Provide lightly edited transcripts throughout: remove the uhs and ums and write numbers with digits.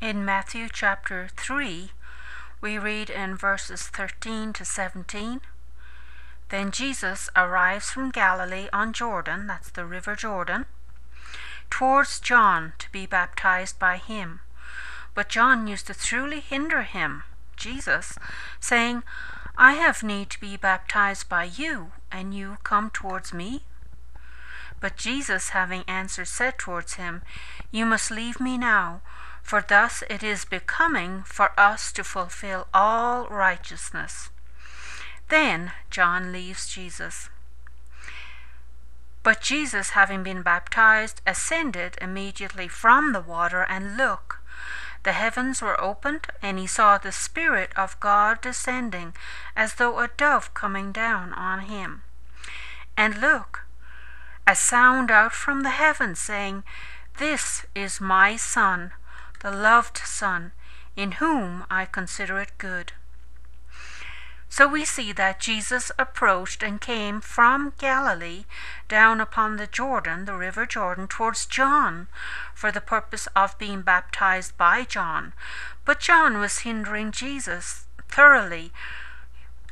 In Matthew chapter 3, we read in verses 13 to 17, "Then Jesus arrives from Galilee on Jordan," that's the river Jordan, "towards John to be baptized by him. But John used to thoroughly hinder him," Jesus, "saying, I have need to be baptized by you, and you come towards me? But Jesus, having answered, said towards him, You must leave me now, for thus it is becoming for us to fulfill all righteousness." Then John leaves Jesus. But Jesus, having been baptized, ascended immediately from the water, and look, the heavens were opened, and he saw the Spirit of God descending as though a dove coming down on him. And look, a sound out from the heavens saying, "This is my Son, the loved Son, in whom I consider it good." So we see that Jesus approached and came from Galilee down upon the Jordan, the river Jordan, towards John, for the purpose of being baptized by John. But John was hindering Jesus thoroughly,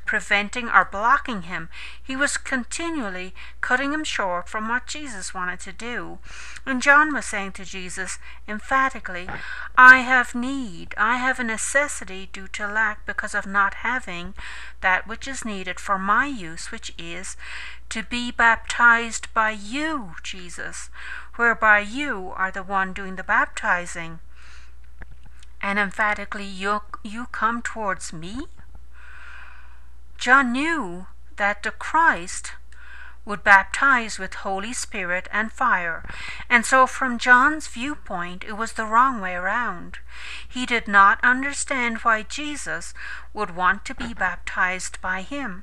preventing or blocking him. He was continually cutting him short from what Jesus wanted to do. And John was saying to Jesus emphatically, I have a necessity due to lack because of not having that which is needed for my use, which is to be baptized by you, Jesus, whereby you are the one doing the baptizing. And emphatically, you come towards me? John knew that the Christ would baptize with Holy Spirit and fire, and so from John's viewpoint it was the wrong way around. He did not understand why Jesus would want to be baptized by him,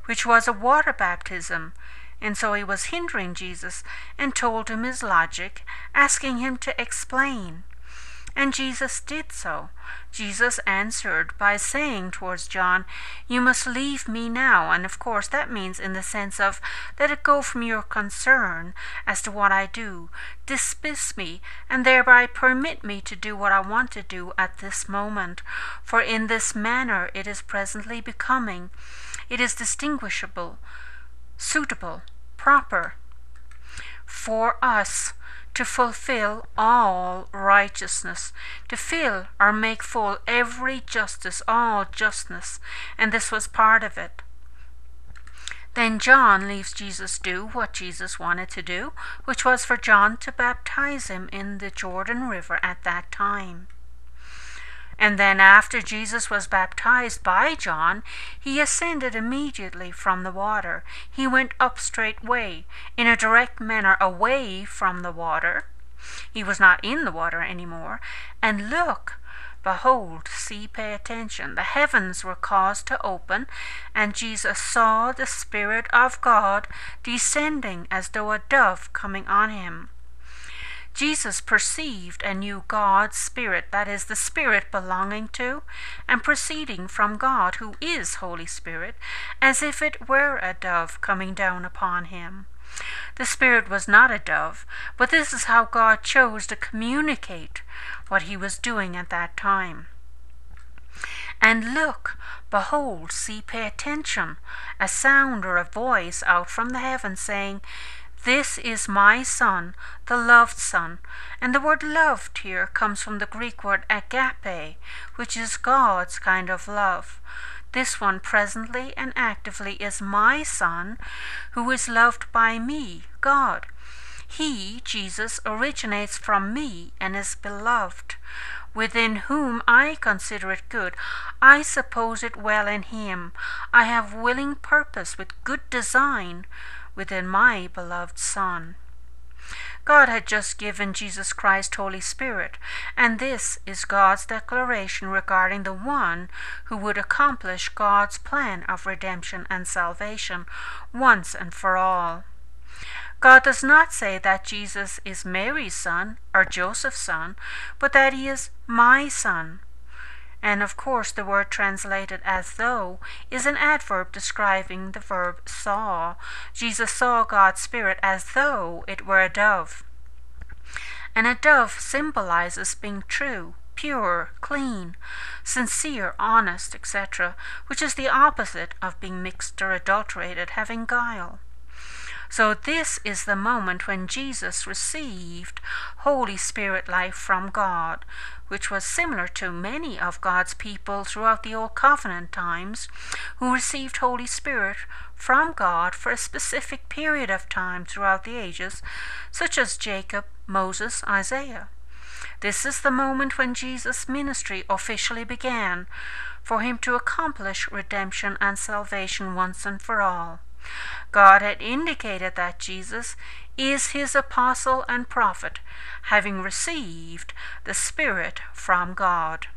which was a water baptism, and so he was hindering Jesus and told him his logic, asking him to explain. And Jesus did so. Jesus answered by saying towards John, You must leave me now. And of course that means in the sense of, let it go from your concern as to what I do. Dismiss me, and thereby permit me to do what I want to do at this moment. For in this manner it is presently becoming. It is distinguishable, suitable, proper for us to fulfill all righteousness, to fill or make full every justice, all justness, and this was part of it. Then John leaves Jesus do what Jesus wanted to do, which was for John to baptize him in the Jordan River at that time. And then after Jesus was baptized by John, he ascended immediately from the water. He went up straightway, in a direct manner away from the water. He was not in the water anymore. And look, behold, see, pay attention. The heavens were caused to open, and Jesus saw the Spirit of God descending as though a dove coming on him. Jesus perceived and knew God's Spirit, that is, the Spirit belonging to and proceeding from God, who is Holy Spirit, as if it were a dove coming down upon him. The Spirit was not a dove, but this is how God chose to communicate what he was doing at that time. And look, behold, see, pay attention, a sound or a voice out from the heavens saying, This is my Son, the loved Son. And the word loved here comes from the Greek word agape, which is God's kind of love. This one presently and actively is my Son, who is loved by me, God. He, Jesus, originates from me and is beloved, within whom I consider it good. I suppose it well in him. I have willing purpose with good design within my beloved Son. God had just given Jesus Christ Holy Spirit, and this is God's declaration regarding the one who would accomplish God's plan of redemption and salvation once and for all. God does not say that Jesus is Mary's son or Joseph's son, but that he is my Son. And of course the word translated as though is an adverb describing the verb saw. Jesus saw God's Spirit as though it were a dove. And a dove symbolizes being true, pure, clean, sincere, honest, etc., which is the opposite of being mixed or adulterated, having guile. So this is the moment when Jesus received Holy Spirit life from God, which was similar to many of God's people throughout the Old Covenant times, who received Holy Spirit from God for a specific period of time throughout the ages, such as Jacob, Moses, Isaiah. This is the moment when Jesus' ministry officially began, for him to accomplish redemption and salvation once and for all. God had indicated that Jesus is his apostle and prophet, having received the Spirit from God.